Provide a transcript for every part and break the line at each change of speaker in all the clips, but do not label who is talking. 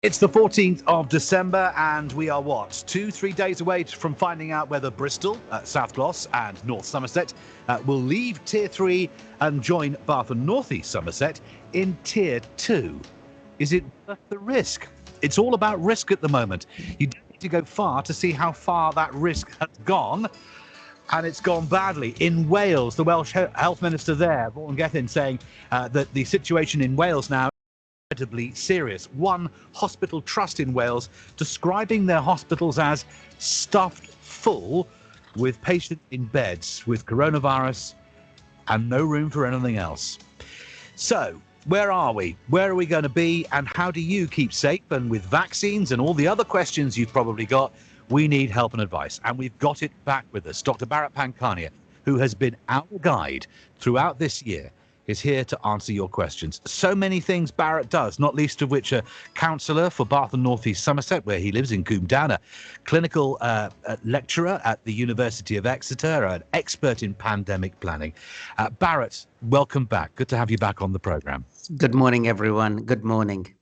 It's the 14th of December and we are, 2-3 days away from finding out whether Bristol, South Gloss and North Somerset will leave Tier 3 and join Bath and North East Somerset in Tier 2. Is it worth the risk? It's all about risk at the moment. You don't need to go far to see how far that risk has gone. And it's gone badly. In Wales, the Welsh Health Minister there, Vaughan Gethin, saying that the situation in Wales now incredibly serious. One hospital trust in Wales describing their hospitals as stuffed full with patients in beds with coronavirus and no room for anything else. So, where are we? Where are we going to be? And how do you keep safe? And with vaccines and all the other questions you've probably got, we need help and advice. And we've got it back with us. Dr. Bharat Pankhania, who has been our guide throughout this year, is here to answer your questions. So many things Barrett does, not least of which a counsellor for Bath and North East Somerset, where he lives in Combe Down, a clinical lecturer at the University of Exeter, an expert in pandemic planning. Barrett, welcome back. Good to have you back on the programme.
Good morning, everyone. Good morning.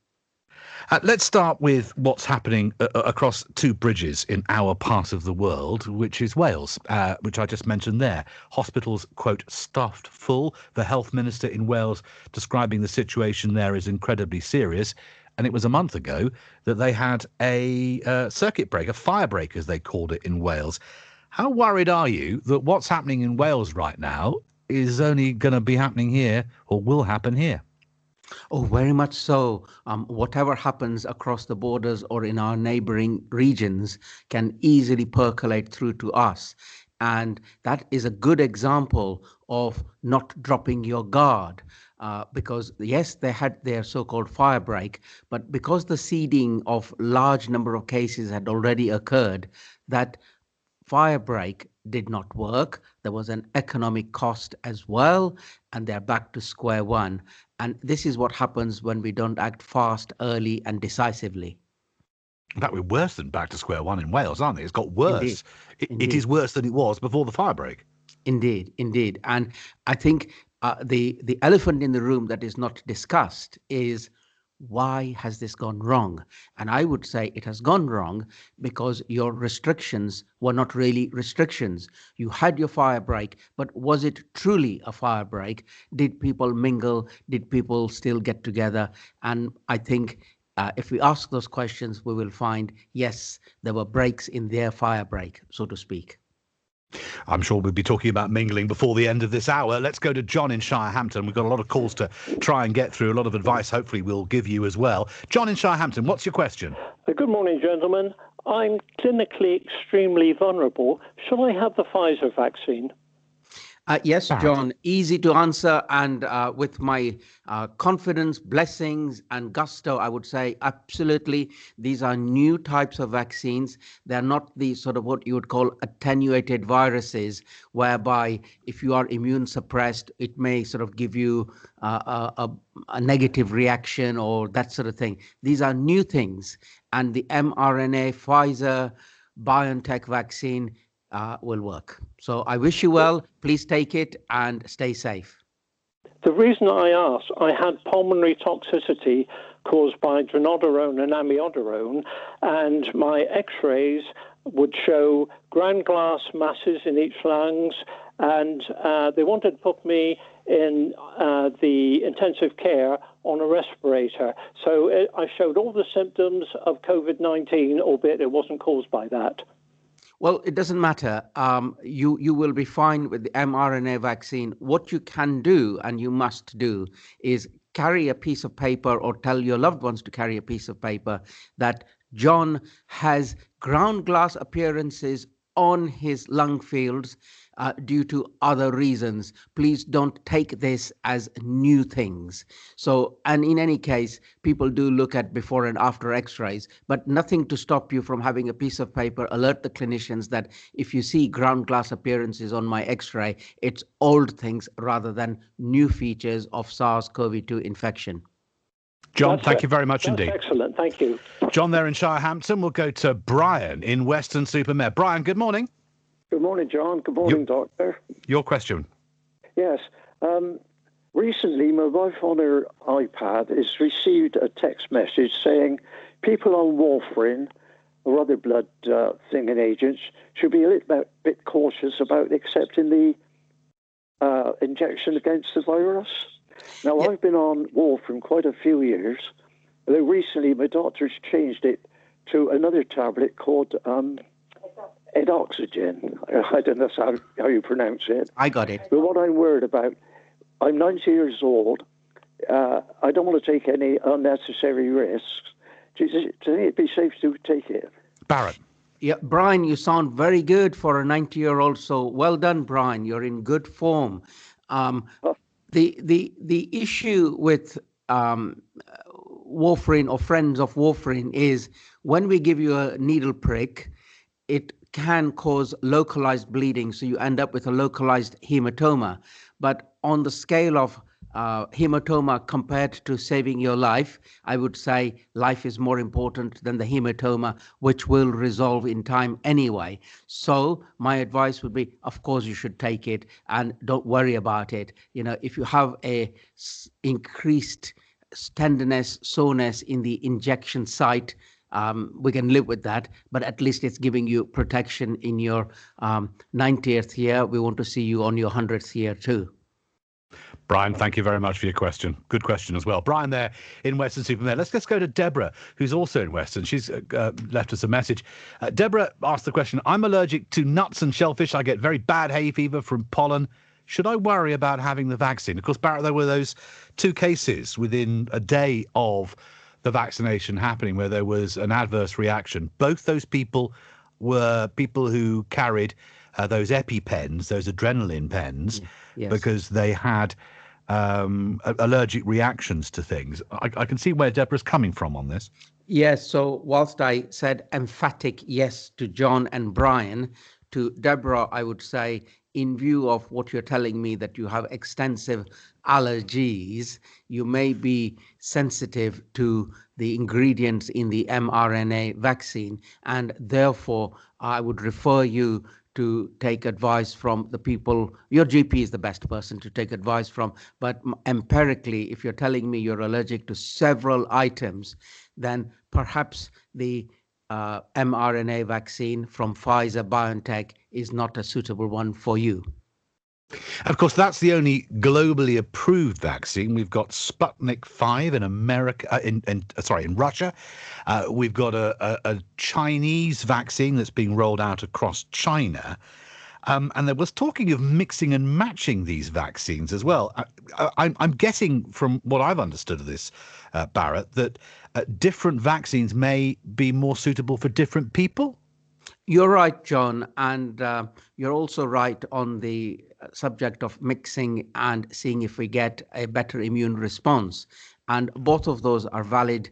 Let's start with what's happening across two bridges in our part of the world, which is Wales, which I just mentioned there. Hospitals, quote, stuffed full. The health minister in Wales describing the situation there as incredibly serious. And it was a month ago that they had a circuit break, a fire break, as they called it in Wales. How worried are you that what's happening in Wales right now is only going to be happening here or will happen here?
Oh, very much so. Whatever happens across the borders or in our neighboring regions can easily percolate through to us. And that is a good example of not dropping your guard. Because, yes, they had their so-called fire break, but because the seeding of large number of cases had already occurred, that fire break did not work. There was an economic cost as well, and they're back to square one. And this is what happens when we don't act fast, early, and decisively.
In fact, we're worse than back to square one in Wales, aren't they? It's got worse.
Indeed.
It is worse than it was before the fire break.
Indeed. And I think the elephant in the room that is not discussed is, why has this gone wrong? And I would say it has gone wrong because your restrictions were not really restrictions. You had your fire break, but was it truly a fire break? Did people mingle? Did people still get together? And I think if we ask those questions, we will find, yes, there were breaks in their fire break, so to speak.
I'm sure we'll be talking about mingling before the end of this hour. Let's go to John in Shirehampton. We've got a lot of calls to try and get through. A lot of advice, hopefully, we'll give you as well. John in Shirehampton, what's your question?
Good morning, gentlemen. I'm clinically extremely vulnerable. Shall I have the Pfizer vaccine?
Yes, John, easy to answer. And with my confidence, blessings and gusto, I would say absolutely. These are new types of vaccines. They're not the sort of what you would call attenuated viruses, whereby if you are immune suppressed, it may sort of give you a negative reaction or that sort of thing. These are new things. And the mRNA Pfizer BioNTech vaccine will work. So I wish you well. Please take it and stay safe.
The reason I asked, I had pulmonary toxicity caused by dronedarone and amiodarone, and my x-rays would show ground glass masses in each lungs, and they wanted to put me in the intensive care on a respirator. So I showed all the symptoms of COVID-19, albeit it wasn't caused by that.
Well, it doesn't matter. You will be fine with the mRNA vaccine. What you can do and you must do is carry a piece of paper or tell your loved ones to carry a piece of paper that John has ground glass appearances on his lung fields due to other reasons. Please don't take this as new things. So, and in any case, people do look at before and after x-rays, but nothing to stop you from having a piece of paper, alert the clinicians that if you see ground glass appearances on my x-ray, it's old things rather than new features of SARS-CoV-2 infection.
John, thank you very much indeed.
Excellent, thank you.
John there in Shirehampton. We'll go to Brian in Weston-super-Mare. Brian, good morning.
Good morning, John. Good morning, Doctor.
Your question.
Yes. Recently, my wife on her iPad has received a text message saying people on warfarin or other blood thinning agents should be a little bit cautious about accepting the injection against the virus. Now, I've been on warfarin quite a few years, although recently my doctor's changed it to another tablet called edoxygen. I don't know how you pronounce it.
I got it.
But what I'm worried about, I'm 90 years old. I don't want to take any unnecessary risks. Do you think it'd be safe to take it?
Barrett.
Yeah, Brian, you sound very good for a 90-year-old. So well done, Brian. You're in good form. The issue with warfarin or friends of warfarin is when we give you a needle prick, it can cause localized bleeding. So you end up with a localized hematoma. But on the scale of hematoma compared to saving your life, I would say life is more important than the hematoma, which will resolve in time anyway. So my advice would be, of course, you should take it and don't worry about it. You know, if you have a increased tenderness, soreness in the injection site, we can live with that, but at least it's giving you protection in your 90th year. We want to see you on your 100th year too.
Brian, thank you very much for your question. Good question as well. Brian there in Weston-super-Mare. Let's go to Deborah, who's also in Weston. She's left us a message. Deborah asked the question, I'm allergic to nuts and shellfish. I get very bad hay fever from pollen. Should I worry about having the vaccine? Of course, Barrett, there were those 2 cases within a day of the vaccination happening where there was an adverse reaction. Both those people were people who carried those EpiPens, those adrenaline pens, because they had allergic reactions to things. I can see where Deborah's coming from on this.
Yes, so whilst I said emphatic yes to John and Brian, to Deborah, I would say, in view of what you're telling me that you have extensive allergies, you may be sensitive to the ingredients in the mRNA vaccine, and therefore I would refer you to take advice from the people. Your GP is the best person to take advice from, but empirically, if you're telling me you're allergic to several items, then perhaps the mRNA vaccine from Pfizer BioNTech is not a suitable one for you.
Of course, that's the only globally approved vaccine. We've got Sputnik 5 in America, in Russia. We've got a Chinese vaccine that's being rolled out across China. And there was talking of mixing and matching these vaccines as well. I'm guessing from what I've understood of this, Barrett, that different vaccines may be more suitable for different people.
You're right, John, and you're also right on the subject of mixing and seeing if we get a better immune response. And both of those are valid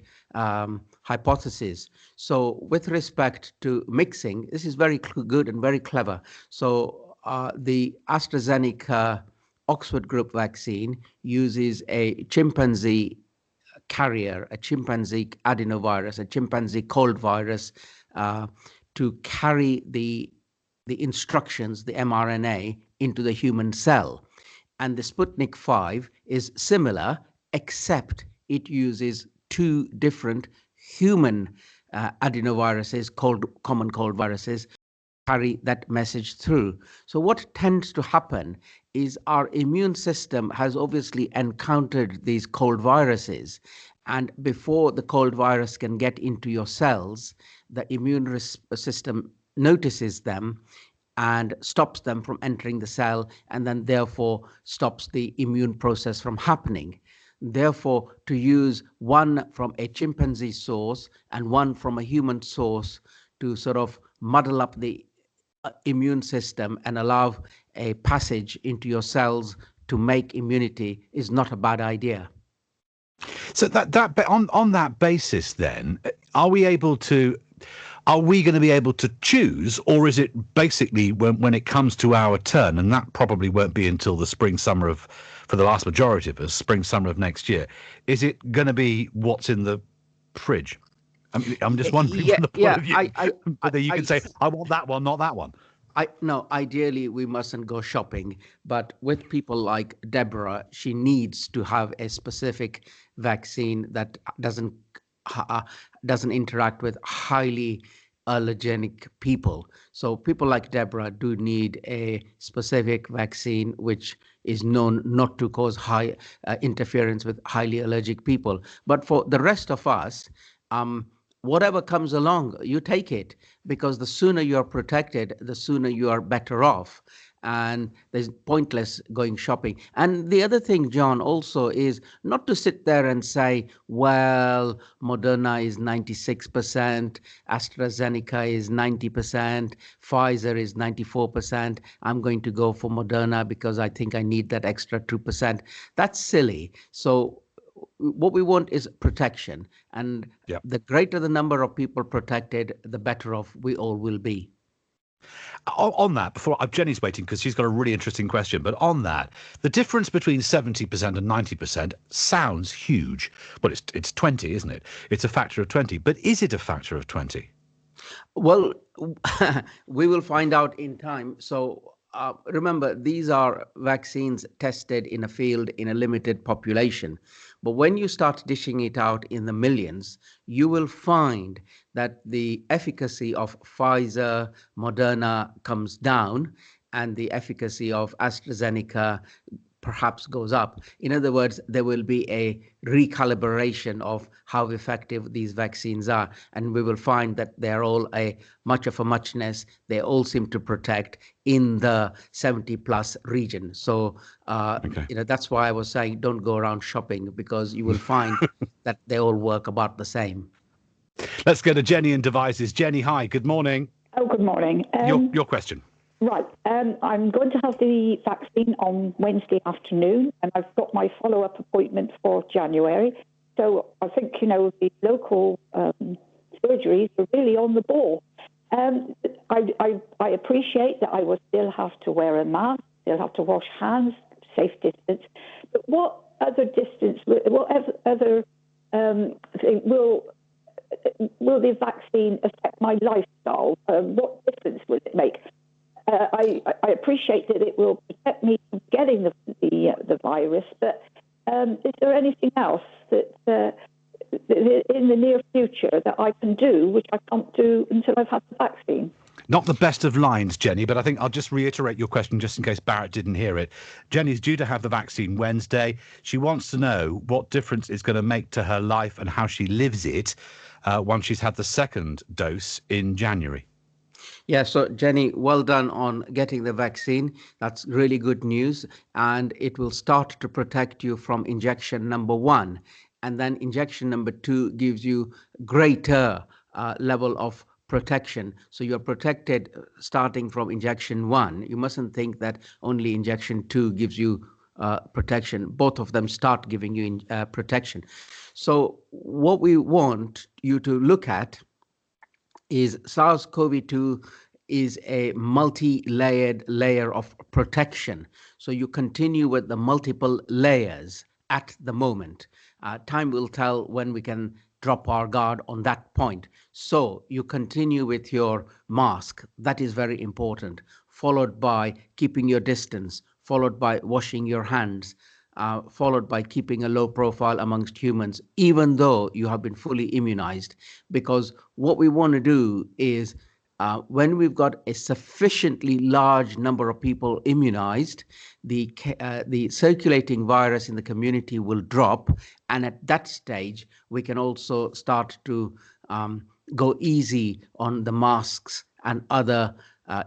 hypotheses. So with respect to mixing, this is very good and very clever. So the AstraZeneca Oxford Group vaccine uses a chimpanzee carrier, a chimpanzee adenovirus, a chimpanzee cold virus, to carry the instructions, the mRNA, into the human cell. And the Sputnik 5 is similar, except it uses 2 different human adenoviruses, common cold viruses, carry that message through. So what tends to happen is our immune system has obviously encountered these cold viruses, and before the cold virus can get into your cells, the immune system notices them and stops them from entering the cell, and then therefore stops the immune process from happening. Therefore, to use one from a chimpanzee source and one from a human source to sort of muddle up the immune system and allow a passage into your cells to make immunity is not a bad idea.
So on that basis, then, are we going to be able to choose, or is it basically when it comes to our turn, and that probably won't be until the spring, summer for the vast majority of us, spring, summer of next year, is it going to be what's in the fridge? I'm just wondering from the point of view whether you can say, I want that one, not that one.
No, ideally we mustn't go shopping, but with people like Deborah, she needs to have a specific vaccine that doesn't doesn't interact with highly allergenic people. So people like Deborah do need a specific vaccine which is known not to cause high interference with highly allergic people. But for the rest of us, whatever comes along, you take it, because the sooner you're protected, the sooner you are better off. And there's pointless going shopping. And the other thing, John, also is not to sit there and say, well, Moderna is 96%, AstraZeneca is 90%, Pfizer is 94%. I'm going to go for Moderna because I think I need that extra 2%. That's silly. So what we want is protection. And the greater the number of people protected, the better off we all will be.
On that, before Jenny's waiting because she's got a really interesting question, but on that, the difference between 70% and 90% sounds huge. Well, it's 20, isn't it? It's a factor of 20. But is it a factor of 20?
Well, we will find out in time. So remember, these are vaccines tested in a field in a limited population. But when you start dishing it out in the millions, you will find that the efficacy of Pfizer, Moderna comes down, and the efficacy of AstraZeneca perhaps goes up. In other words, there will be a recalibration of how effective these vaccines are, and we will find that they're all a much of a muchness. They all seem to protect in the 70 plus region. So that's why I was saying don't go around shopping, because you will find that they all work about the same.
Let's go to Jenny and Devices. Jenny, hi, good morning.
Oh, good morning.
Your question.
Right. I'm going to have the vaccine on Wednesday afternoon, and I've got my follow-up appointment for January. So I think, the local surgeries are really on the ball. I appreciate that I will still have to wear a mask, still have to wash hands, safe distance. But what other distance, what other thing will the vaccine affect my lifestyle? What difference will it make? I appreciate that it will protect me from getting the virus, but is there anything else that in the near future that I can do which I can't do until I've had the vaccine?
Not the best of lines, Jenny, but I think I'll just reiterate your question just in case Barrett didn't hear it. Jenny's due to have the vaccine Wednesday. She wants to know what difference it's going to make to her life and how she lives it once she's had the second dose in January.
Yeah, so Jenny, well done on getting the vaccine. That's really good news. And it will start to protect you from injection number 1. And then injection number 2 gives you greater level of protection. So you're protected starting from injection 1. You mustn't think that only injection 2 gives you protection. Both of them start giving you protection. So what we want you to look at is SARS-CoV-2 is a multi-layered layer of protection. So you continue with the multiple layers at the moment. Time will tell when we can drop our guard on that point. So you continue with your mask. That is very important, followed by keeping your distance, followed by washing your hands, followed by keeping a low profile amongst humans, even though you have been fully immunized. Because what we want to do is when we've got a sufficiently large number of people immunized, the circulating virus in the community will drop. And at that stage, we can also start to go easy on the masks and other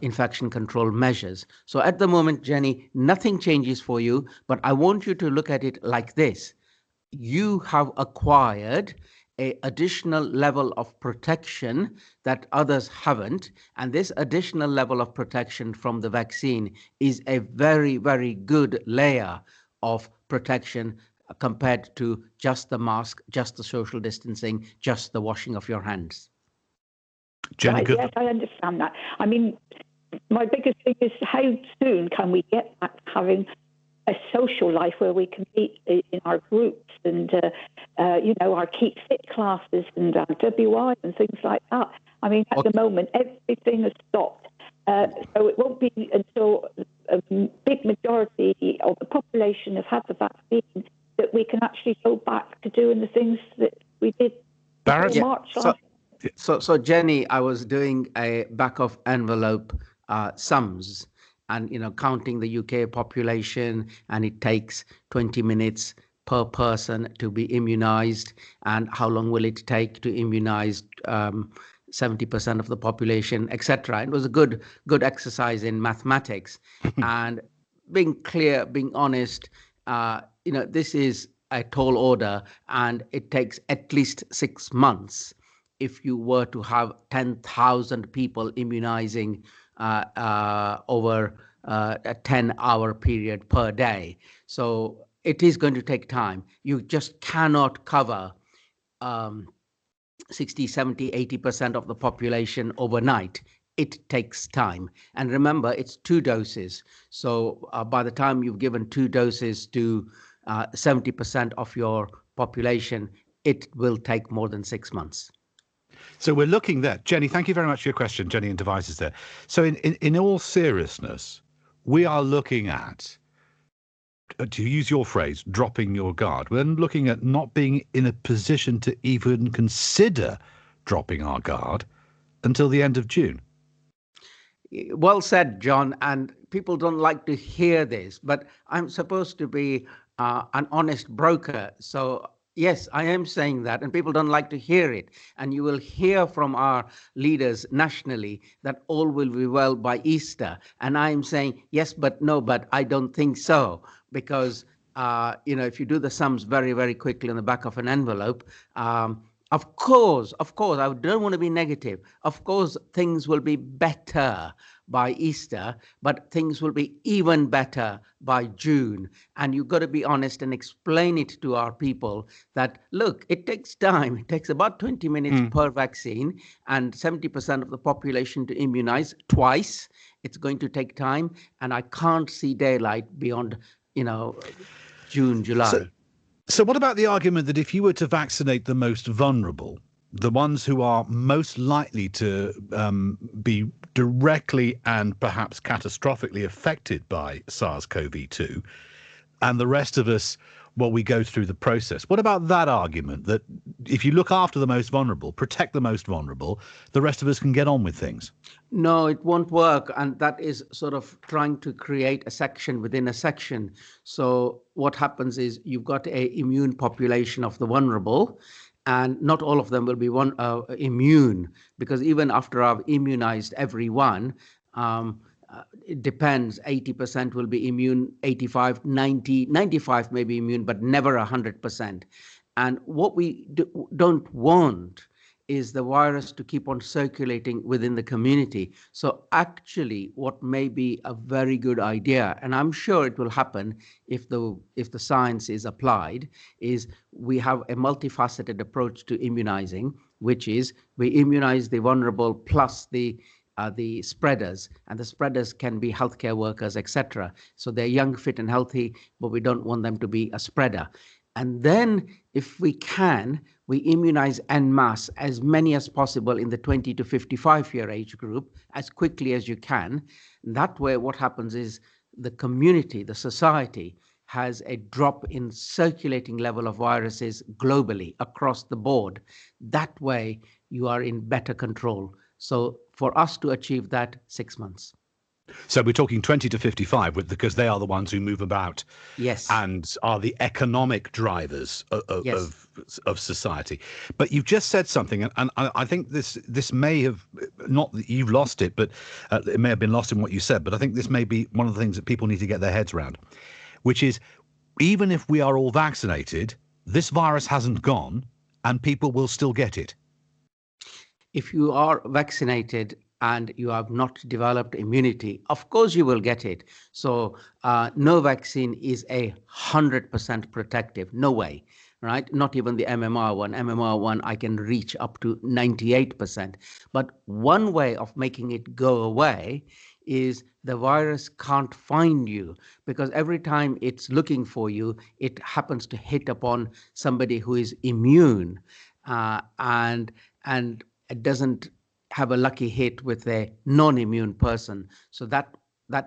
infection control measures. So at the moment, Jenny, nothing changes for you, but I want you to look at it like this. You have acquired an additional level of protection that others haven't, and this additional level of protection from the vaccine is a very, very good layer of protection compared to just the mask, just the social distancing, just the washing of your hands.
Jenny,
right, yes, I understand that. I mean, my biggest thing is how soon can we get back to having a social life where we can meet in our groups and, our Keep Fit classes and WI and things like that. I mean, at the moment, everything has stopped. So it won't be until a big majority of the population have had the vaccine that we can actually go back to doing the things that we did
Barrett?
March last.
So Jenny, I was doing a back of envelope sums and, counting the UK population, and it takes 20 minutes per person to be immunized. And how long will it take to immunize 70% of the population, etc. It was a good exercise in mathematics. And being clear, being honest, this is a tall order, and it takes at least 6 months if you were to have 10,000 people immunizing over a 10-hour period per day. So it is going to take time. You just cannot cover 60, 70, 80% of the population overnight. It takes time. And remember, it's 2 doses. So by the time you've given 2 doses to 70% of your population, it will take more than 6 months.
So we're looking there. Jenny, thank you very much for your question, Jenny in Devices there. So in all seriousness, we are looking at, to use your phrase, dropping your guard. We're looking at not being in a position to even consider dropping our guard until the end of June.
Well said, John. And people don't like to hear this, but I'm supposed to be an honest broker. So yes, I am saying that, and people don't like to hear it. And you will hear from our leaders nationally that all will be well by Easter. And I'm saying, yes, but no, but I don't think so. Because, if you do the sums very, very quickly on the back of an envelope, of course, I don't want to be negative. Of course, things will be better by Easter, but things will be even better by June. And you've got to be honest and explain it to our people that, look, it takes time. It takes about 20 minutes per vaccine, and 70% of the population to immunize twice. It's going to take time, and I can't see daylight beyond, June, July.
So what about the argument that if you were to vaccinate the most vulnerable, the ones who are most likely to be directly and perhaps catastrophically affected by SARS-CoV-2, and the rest of us, well, we go through the process? What about that argument that if you look after the most vulnerable, protect the most vulnerable, the rest of us can get on with things?
No, it won't work. And that is sort of trying to create a section within a section. So what happens is you've got an immune population of the vulnerable, and not all of them will be immune, because even after I've immunized everyone, it depends. 80% will be immune, 85, 90, 95 may be immune, but never 100%. And what we don't want is the virus to keep on circulating within the community. So actually, what may be a very good idea, and I'm sure it will happen if the science is applied, is we have a multifaceted approach to immunizing, which is we immunize the vulnerable plus the spreaders, and the spreaders can be healthcare workers, etc. So they're young, fit, and healthy, but we don't want them to be a spreader. And then, if we can, we immunize en masse as many as possible in the 20 to 55-year age group as quickly as you can. That way, what happens is the community, the society, has a drop in circulating level of viruses globally across the board. That way, you are in better control. So for us to achieve that, 6 months.
So we're talking 20 to 55, because they are the ones who move about,
yes,
and are the economic drivers of society. But you've just said something, and I think this may have, not that you've lost it, but it may have been lost in what you said, but I think this may be one of the things that people need to get their heads around, which is, even if we are all vaccinated, this virus hasn't gone, and people will still get it.
If you are vaccinated and you have not developed immunity, of course you will get it. So no vaccine is 100% protective. No way, right? Not even the MMR one. MMR one, I can reach up to 98%. But one way of making it go away is the virus can't find you, because every time it's looking for you, it happens to hit upon somebody who is immune, and it doesn't have a lucky hit with a non-immune person. So that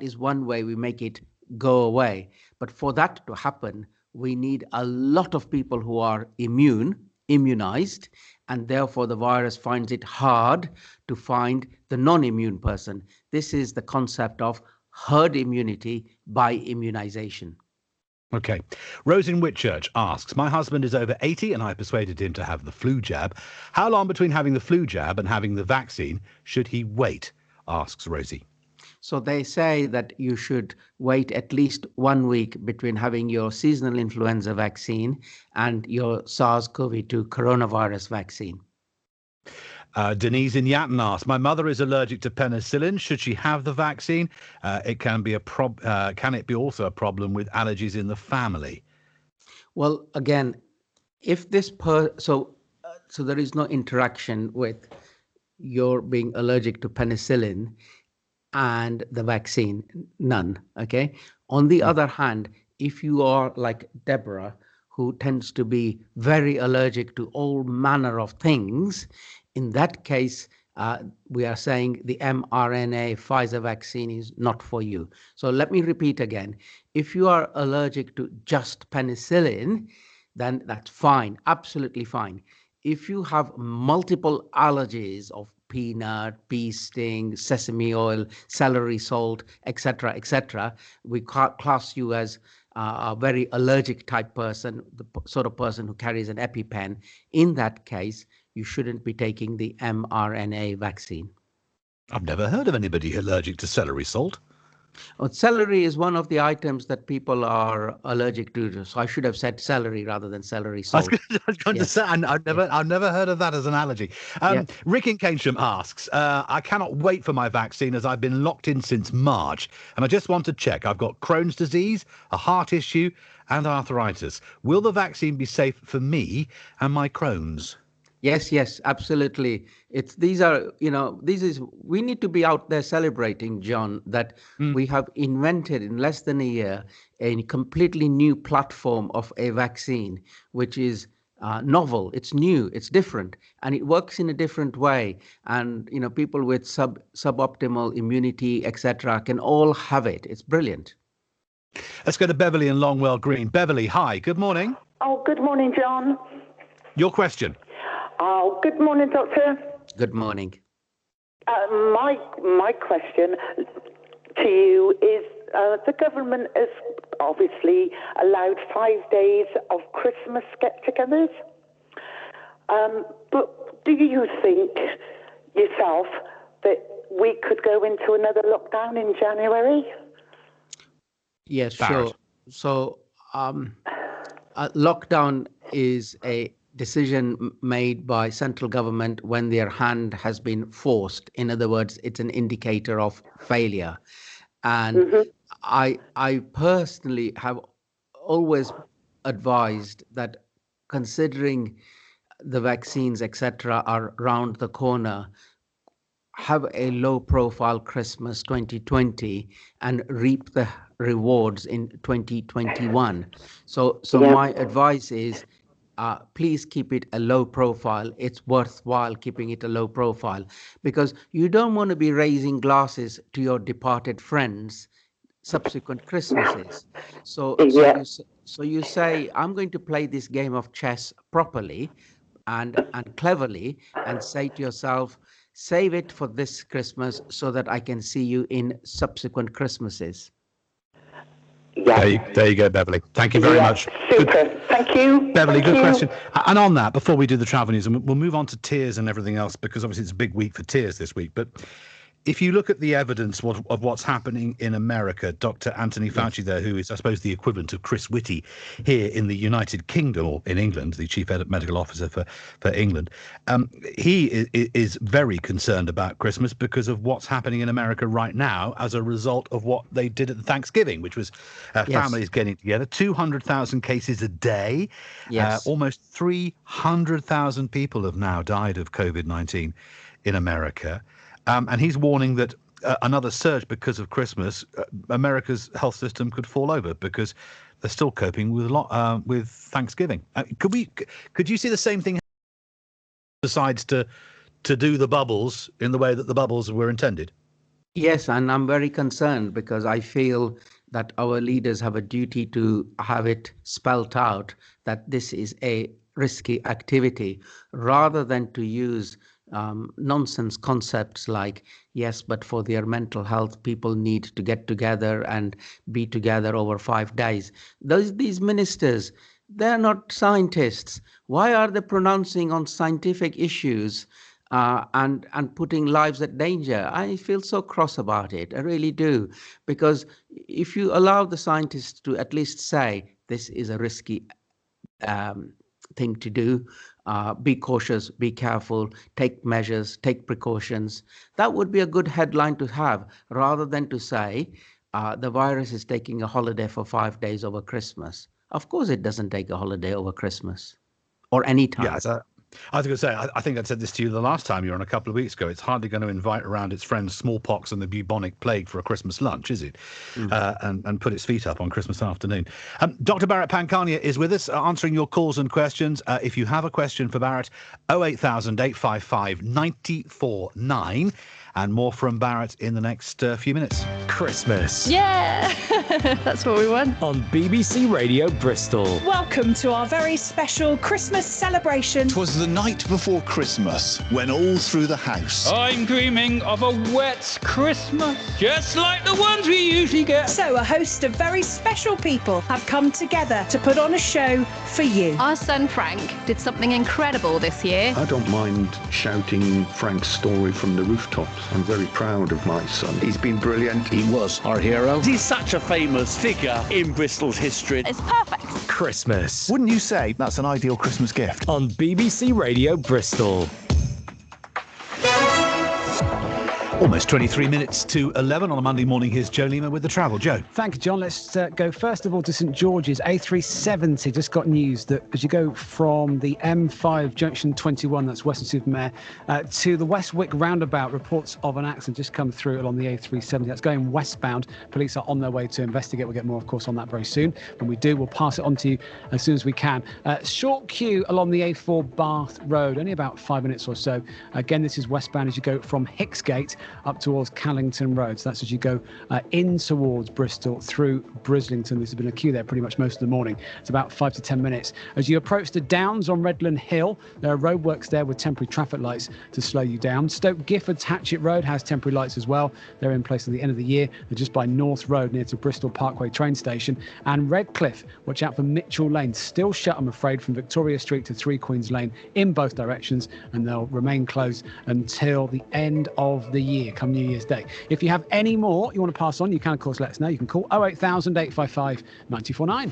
is one way we make it go away. But for that to happen, we need a lot of people who are immunized, and therefore the virus finds it hard to find the non-immune person. This is the concept of herd immunity by immunization.
Okay. Rose in Whitchurch asks, my husband is over 80 and I persuaded him to have the flu jab. How long between having the flu jab and having the vaccine should he wait? Asks Rosie.
So they say that you should wait at least 1 week between having your seasonal influenza vaccine and your SARS-CoV-2 coronavirus vaccine.
Denise in Yatton asks, my mother is allergic to penicillin. Should she have the vaccine? It can be can it be also a problem with allergies in the family?
Well, again, if this so there is no interaction with your being allergic to penicillin and the vaccine, none. Okay. On the other hand, if you are like Deborah, who tends to be very allergic to all manner of things, in that case, we are saying the mRNA Pfizer vaccine is not for you. So let me repeat again. If you are allergic to just penicillin, then that's fine, absolutely fine. If you have multiple allergies of peanut, bee sting, sesame oil, celery salt, etc., we class you as a very allergic type person, the sort of person who carries an EpiPen. In that case, you shouldn't be taking the mRNA vaccine.
I've never heard of anybody allergic to celery salt.
Well, celery is one of the items that people are allergic to. So I should have said celery rather than celery salt.
I was going to say, I've never heard of that as an allergy. Rick in Keynsham asks, I cannot wait for my vaccine as I've been locked in since March. And I just want to check. I've got Crohn's disease, a heart issue and arthritis. Will the vaccine be safe for me and my Crohn's?
Yes, absolutely. We need to be out there celebrating, John, that we have invented in less than a year a completely new platform of a vaccine, which is novel, it's new, it's different, and it works in a different way. And, people with suboptimal immunity, etc., can all have it. It's brilliant.
Let's go to Beverly in Longwell Green. Beverly, hi, good morning.
Oh, good morning, John.
Your question.
Oh, good morning, Doctor.
Good morning.
My question to you is, the government has obviously allowed 5 days of Christmas get-togethers. But do you think yourself that we could go into another lockdown in January?
Yes,
Barrett.
sure. So lockdown is a decision made by central government when their hand has been forced. In other words, it's an indicator of failure. And I personally have always advised that, considering the vaccines, etc., are round the corner, have a low profile Christmas 2020 and reap the rewards in 2021. So my advice is, please keep it a low profile. It's worthwhile keeping it a low profile, because you don't want to be raising glasses to your departed friends subsequent Christmases. So you say, I'm going to play this game of chess properly and cleverly, and say to yourself, save it for this Christmas so that I can see you in subsequent Christmases.
Yeah.
There you go, Beverly. Thank you very much.
Super. Thank you.
Beverly,
Thank
good
you.
question. And on that, before we do the travel news, and we'll move on to tears and everything else, because obviously it's a big week for tears this week. But if you look at the evidence of what's happening in America, Dr. Anthony Fauci there, who is, I suppose, the equivalent of Chris Whitty here in the United Kingdom, or in England, the chief medical officer for England, he is very concerned about Christmas because of what's happening in America right now as a result of what they did at Thanksgiving, which was families getting together. 200,000 cases a day.
Yes.
Almost 300,000 people have now died of COVID-19 in America. And he's warning that another surge because of Christmas, America's health system could fall over because they're still coping with Thanksgiving. Could you see the same thing? Decides to do the bubbles in the way that the bubbles were intended?
Yes, and I'm very concerned because I feel that our leaders have a duty to have it spelt out that this is a risky activity, rather than to use nonsense concepts like, yes, but for their mental health, people need to get together and be together over 5 days. These ministers, they're not scientists. Why are they pronouncing on scientific issues and putting lives at danger? I feel so cross about it. I really do. Because if you allow the scientists to at least say this is a risky thing to do, be cautious, be careful, take measures, take precautions, that would be a good headline to have, rather than to say the virus is taking a holiday for 5 days over Christmas. Of course, it doesn't take a holiday over Christmas or any time.
Yeah, I was going to say, I think I said this to you the last time you were on a couple of weeks ago. It's hardly going to invite around its friends smallpox and the bubonic plague for a Christmas lunch, is it? And put its feet up on Christmas afternoon. Dr. Bharat Pankania is with us, answering your calls and questions. If you have a question for Bharat, 08000 855 949. And more from Bharat in the next few minutes.
Christmas.
Yeah, that's what we want.
On BBC Radio Bristol.
Welcome to our very special Christmas celebration.
'Twas the night before Christmas, when all through the house.
I'm dreaming of a wet Christmas, just like the ones we usually get.
So a host of very special people have come together to put on a show for you.
Our son Frank did something incredible this year.
I don't mind shouting Frank's story from the rooftops. I'm very proud of my son.
He's been brilliant. He was our hero.
He's such a famous figure in Bristol's history.
It's perfect.
Christmas.
Wouldn't you say that's an ideal Christmas gift?
On BBC Radio Bristol.
Almost 23 minutes to 11 on a Monday morning. Here's Joe Lima with the travel. Joe.
Thank you, John. Let's go first of all to St George's. A370 just got news that as you go from the M5 junction 21, that's Weston-super-Mare, to the Westwick roundabout, reports of an accident just come through along the A370. That's going westbound. Police are on their way to investigate. We'll get more, of course, on that very soon. When we do, we'll pass it on to you as soon as we can. Short queue along the A4 Bath Road, only about 5 minutes or so. Again, this is westbound as you go from Hicksgate up towards Callington Road. So that's as you go in towards Bristol through Brislington. There's been a queue there pretty much most of the morning. It's about 5 to 10 minutes. As you approach the Downs on Redland Hill, there are roadworks there with temporary traffic lights to slow you down. Stoke Gifford's Hatchet Road has temporary lights as well. They're in place at the end of the year. They're just by North Road near to Bristol Parkway train station. And Redcliffe, watch out for Mitchell Lane. Still shut, I'm afraid, from Victoria Street to 3 Queens Lane in both directions, and they'll remain closed until the end of the year, come New Year's Day. If you have any more you want to pass on, you can, of course, let us know. You can call 08000 855 949.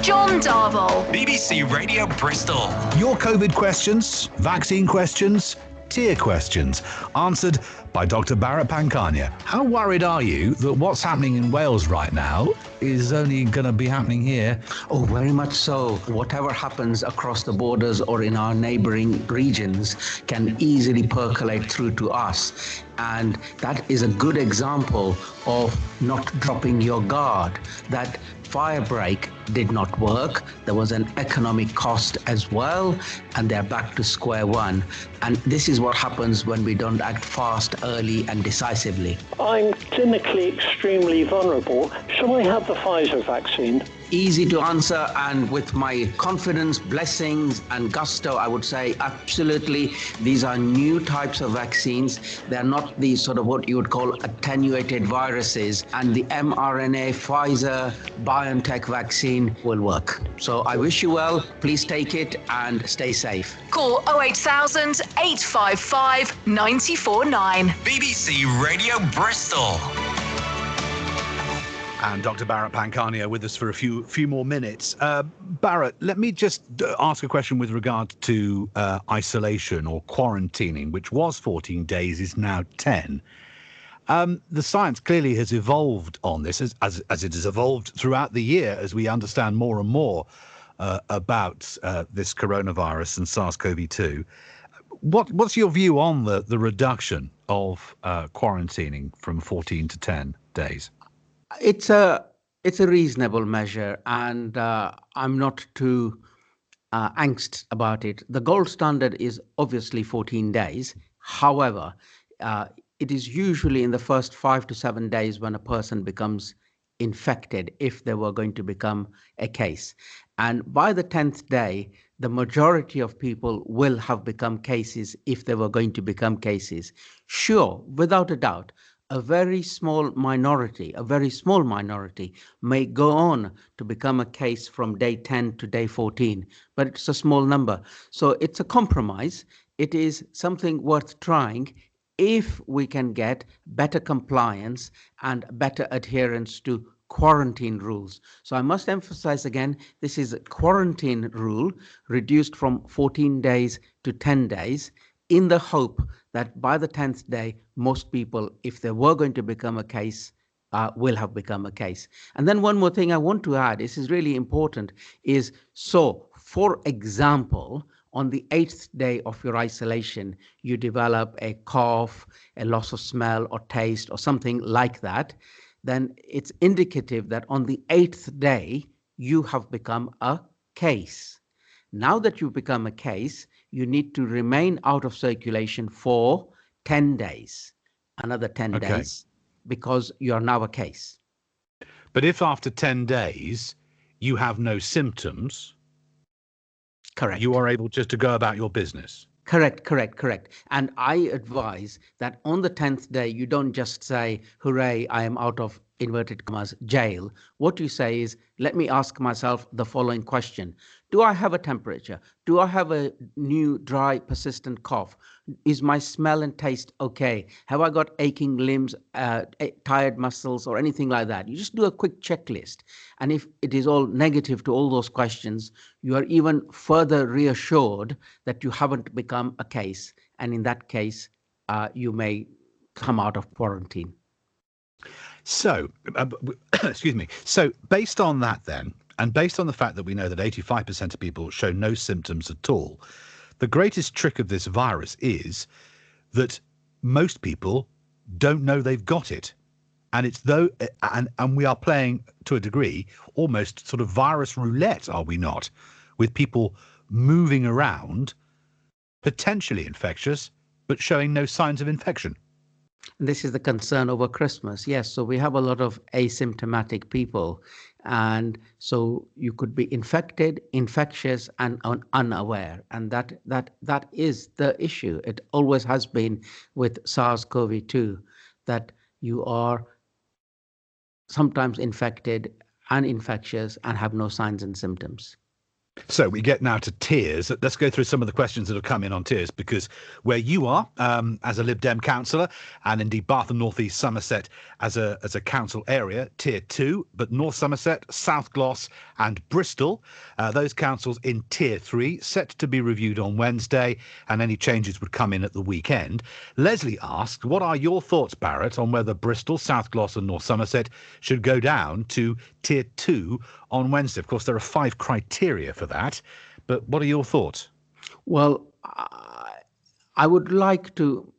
John Darville.
BBC Radio Bristol.
Your COVID questions, vaccine questions, tier questions, answered by Dr. Bharat Pankania. How worried are you that what's happening in Wales right now is only going to be happening here?
Oh, very much so. Whatever happens across the borders or in our neighboring regions can easily percolate through to us. And that is a good example of not dropping your guard. That fire break did not work. There was an economic cost as well, and they're back to square one. And this is what happens when we don't act fast, early and decisively.
I'm clinically extremely vulnerable. Shall I have the Pfizer vaccine?
Easy to answer, and with my confidence, blessings and gusto, I would say absolutely. These are new types of vaccines. They're not these sort of what you would call attenuated viruses, and the mRNA Pfizer BioNTech vaccine will work. So I wish you well. Please take it and stay safe.
Call 08000 855 949.
BBC Radio Bristol.
And Dr. Bharat Pankania with us for a few more minutes. Bharat, let me just ask a question with regard to isolation or quarantining, which was 14 days, is now 10. The science clearly has evolved on this, as it has evolved throughout the year, as we understand more and more about this coronavirus and SARS-CoV-2. What's your view on the reduction of quarantining from 14 to 10 days?
It's a reasonable measure, and I'm not too angst about it. The gold standard is obviously 14 days. However, it is usually in the first 5 to 7 days when a person becomes infected, if there were going to become a case. And by the 10th day, the majority of people will have become cases if they were going to become cases. Sure, without a doubt, a very small minority may go on to become a case from day 10 to day 14, but it's a small number. So it's a compromise. It is something worth trying if we can get better compliance and better adherence to quarantine rules. So I must emphasize again, this is a quarantine rule reduced from 14 days to 10 days in the hope that by the 10th day, most people, if they were going to become a case, will have become a case. And then one more thing I want to add, this is really important, is so, for example, on the 8th day of your isolation, you develop a cough, a loss of smell or taste or something like that, then it's indicative that on the 8th day, you have become a case. Now that you've become a case, you need to remain out of circulation for 10 days, another 10 days, because you are now a case.
But if after 10 days you have no symptoms,
correct,
you are able just to go about your business.
Correct. And I advise that on the 10th day, you don't just say, hooray, I am out of, inverted commas, jail. What you say is, let me ask myself the following question. Do I have a temperature? Do I have a new, dry, persistent cough? Is my smell and taste okay? Have I got aching limbs, tired muscles, or anything like that? You just do a quick checklist. And if it is all negative to all those questions, you are even further reassured that you haven't become a case. And in that case, you may come out of quarantine.
So, excuse me. So based on that then, and based on the fact that we know that 85% of people show no symptoms at all, the greatest trick of this virus is that most people don't know they've got it. And it's and we are playing, to a degree, almost sort of virus roulette, are we not? With people moving around, potentially infectious, but showing no signs of infection.
This is the concern over Christmas. Yes, so we have a lot of asymptomatic people. And so you could be infected, infectious, and unaware. And that is the issue. It always has been with SARS-CoV-2, that you are sometimes infected and infectious and have no signs and symptoms.
So we get now to tiers. Let's go through some of the questions that have come in on tiers, because where you are as a Lib Dem councillor, and indeed Bath and North East Somerset as a council area, tier 2, but North Somerset, South Gloss and Bristol, those councils in tier 3, set to be reviewed on Wednesday, and any changes would come in at the weekend. Leslie asked, what are your thoughts, Barrett, on whether Bristol, South Gloss and North Somerset should go down to tier 2 on Wednesday? Of course, there are 5 criteria for that, but what are your thoughts?
Well, I would like to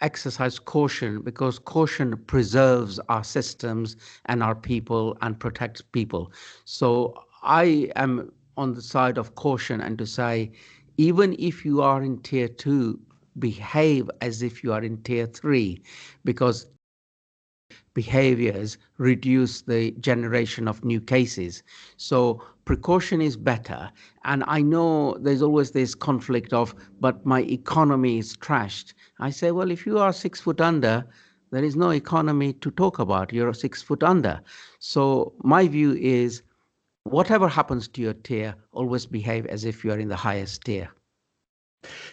exercise caution, because caution preserves our systems and our people and protects people. So I am on the side of caution, and to say, even if you are in tier 2, behave as if you are in tier 3, because behaviors reduce the generation of new cases. So precaution is better. And I know there's always this conflict of, but my economy is trashed. I say, well, if you are 6 foot under, there is no economy to talk about. You're 6 foot under. So my view is, whatever happens to your tier, always behave as if you are in the highest tier.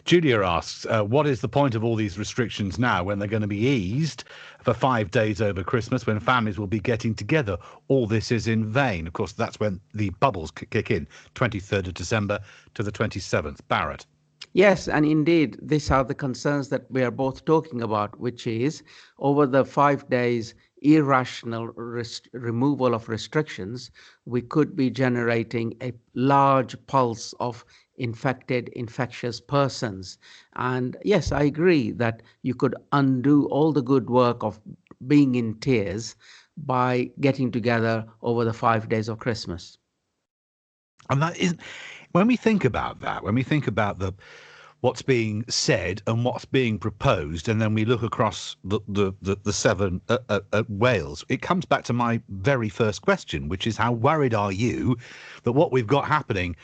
Julia asks, what is the point of all these restrictions now when they're going to be eased for 5 days over Christmas, when families will be getting together? All this is in vain. Of course, that's when the bubbles kick in, 23rd of December to the 27th. Barrett.
Yes, and indeed, these are the concerns that we are both talking about, which is over the 5 days irrational removal of restrictions, we could be generating a large pulse of infected, infectious persons. And yes, I agree that you could undo all the good work of being in tiers by getting together over the 5 days of Christmas.
And that isn't, when we think about that, when we think about what's being said and what's being proposed, and then we look across the seven Wales, it comes back to my very first question, which is how worried are you that what we've got happening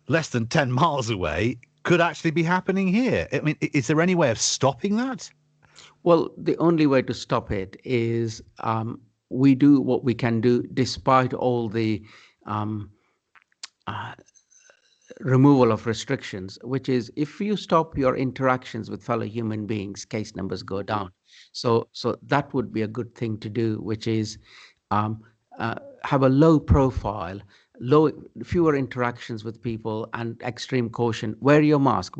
less than 10 miles away could actually be happening here? I mean, is there any way of stopping that?
Well, the only way to stop it is we do what we can do despite all the removal of restrictions, which is if you stop your interactions with fellow human beings, case numbers go down. So that would be a good thing to do, which is have a low profile, fewer interactions with people, and extreme caution. Wear your mask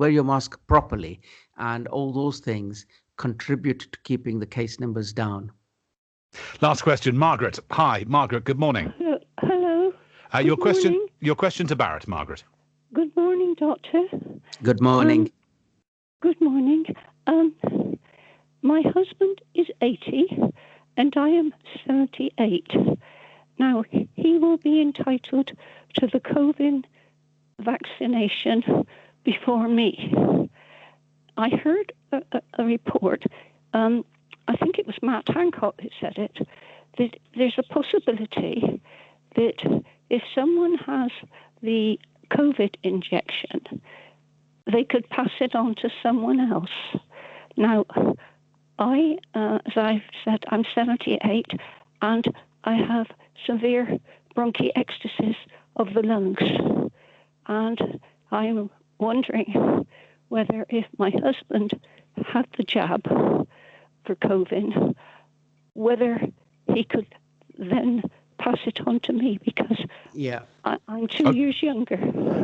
properly, and all those things contribute to keeping the case numbers down.
Last question, Margaret. Hi, Margaret. Good morning.
Hello.
Your question to Barrett, Margaret.
Good morning, Doctor.
Good morning.
Good morning. My husband is 80 and I am 78. Now, he will be entitled to the COVID vaccination before me. I heard a report, I think it was Matt Hancock that said it, that there's a possibility that if someone has the COVID injection, they could pass it on to someone else. Now, as I've said, I'm 78 and I have severe bronchiectasis of the lungs. And I'm wondering whether if my husband had the jab for COVID, whether he could then pass it on to me, because I'm 2 years younger.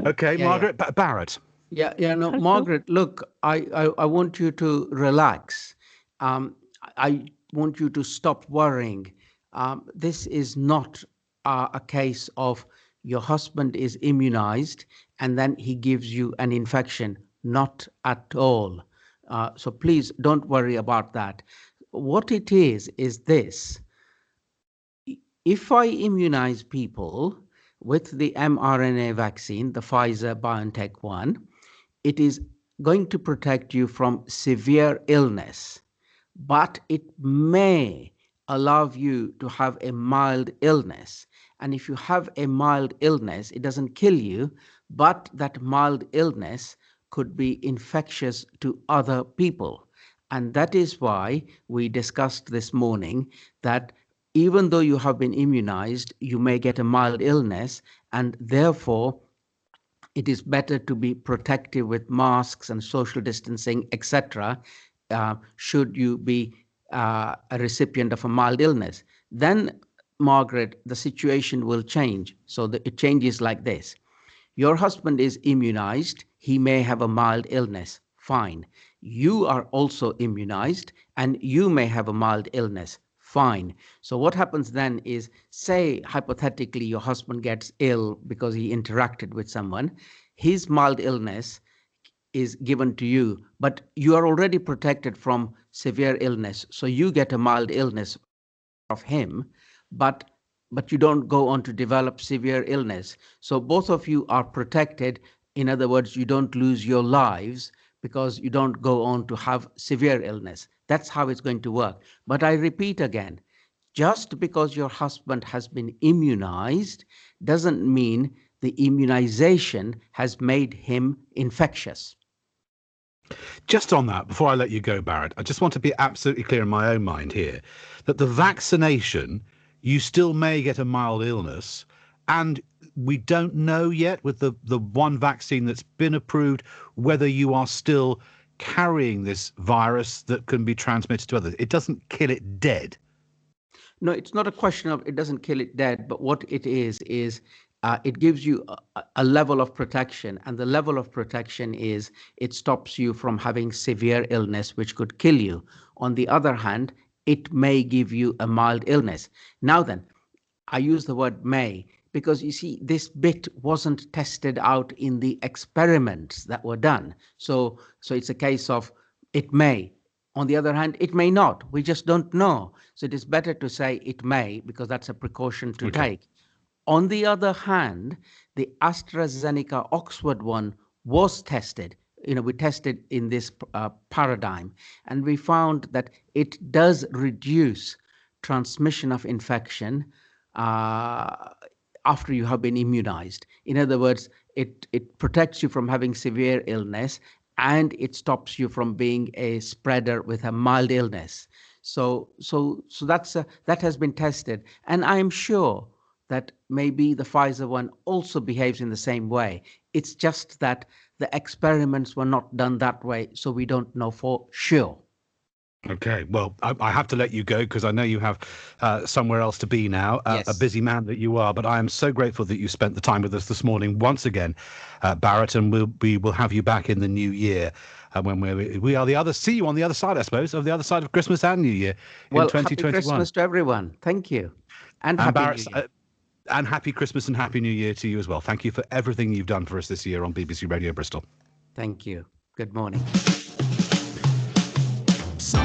Okay, Margaret. Barrett.
No, Margaret, look, I want you to relax. I want you to stop worrying. This is not a case of your husband is immunized and then he gives you an infection. Not at all. So please don't worry about that. What it is this. If I immunize people with the mRNA vaccine, the Pfizer-BioNTech one, it is going to protect you from severe illness, but it may allow you to have a mild illness. And if you have a mild illness, it doesn't kill you, but that mild illness could be infectious to other people. And that is why we discussed this morning that even though you have been immunized, you may get a mild illness, and therefore it is better to be protective with masks and social distancing, etc., should you be a recipient of a mild illness. Then, Margaret, the situation will change. So it changes like this. Your husband is immunized. He may have a mild illness. Fine. You are also immunized and you may have a mild illness. Fine. So what happens then is, say, hypothetically, your husband gets ill because he interacted with someone. His mild illness is given to you, but you are already protected from severe illness. So you get a mild illness of him, but you don't go on to develop severe illness. So both of you are protected. In other words, you don't lose your lives because you don't go on to have severe illness. That's how it's going to work. But I repeat again, just because your husband has been immunized doesn't mean the immunization has made him infectious.
Just on that, before I let you go, Barrett, I just want to be absolutely clear in my own mind here that the vaccination, you still may get a mild illness, and we don't know yet with the one vaccine that's been approved whether you are still carrying this virus that can be transmitted to others. It doesn't kill it dead.
No, it's not a question of it doesn't kill it dead, but what it is it gives you a level of protection, and the level of protection is it stops you from having severe illness which could kill you. On the other hand, it may give you a mild illness. Now then, I use the word may because you see this bit wasn't tested out in the experiments that were done. So it's a case of it may. On the other hand, it may not. We just don't know. So it is better to say it may because that's a precaution to take. On the other hand, the AstraZeneca Oxford one was tested. we tested in this paradigm, and we found that it does reduce transmission of infection after you have been immunized. In other words, it protects you from having severe illness, and it stops you from being a spreader with a mild illness. So that has been tested, and I am sure that maybe the Pfizer one also behaves in the same way. It's just that the experiments were not done that way, so we don't know for sure.
Okay, well, I have to let you go because I know you have somewhere else to be now,
Yes.
a busy man that you are, but I am so grateful that you spent the time with us this morning once again, Barrett, and we will have you back in the new year when we are see you on the other side, I suppose, of the other side of Christmas and New Year in 2021.
Happy Christmas to everyone. Thank you. And happy
Barrett,
New Year.
And happy Christmas and happy New Year to you as well. Thank you for everything you've done for us this year on BBC Radio Bristol.
Thank you. Good morning.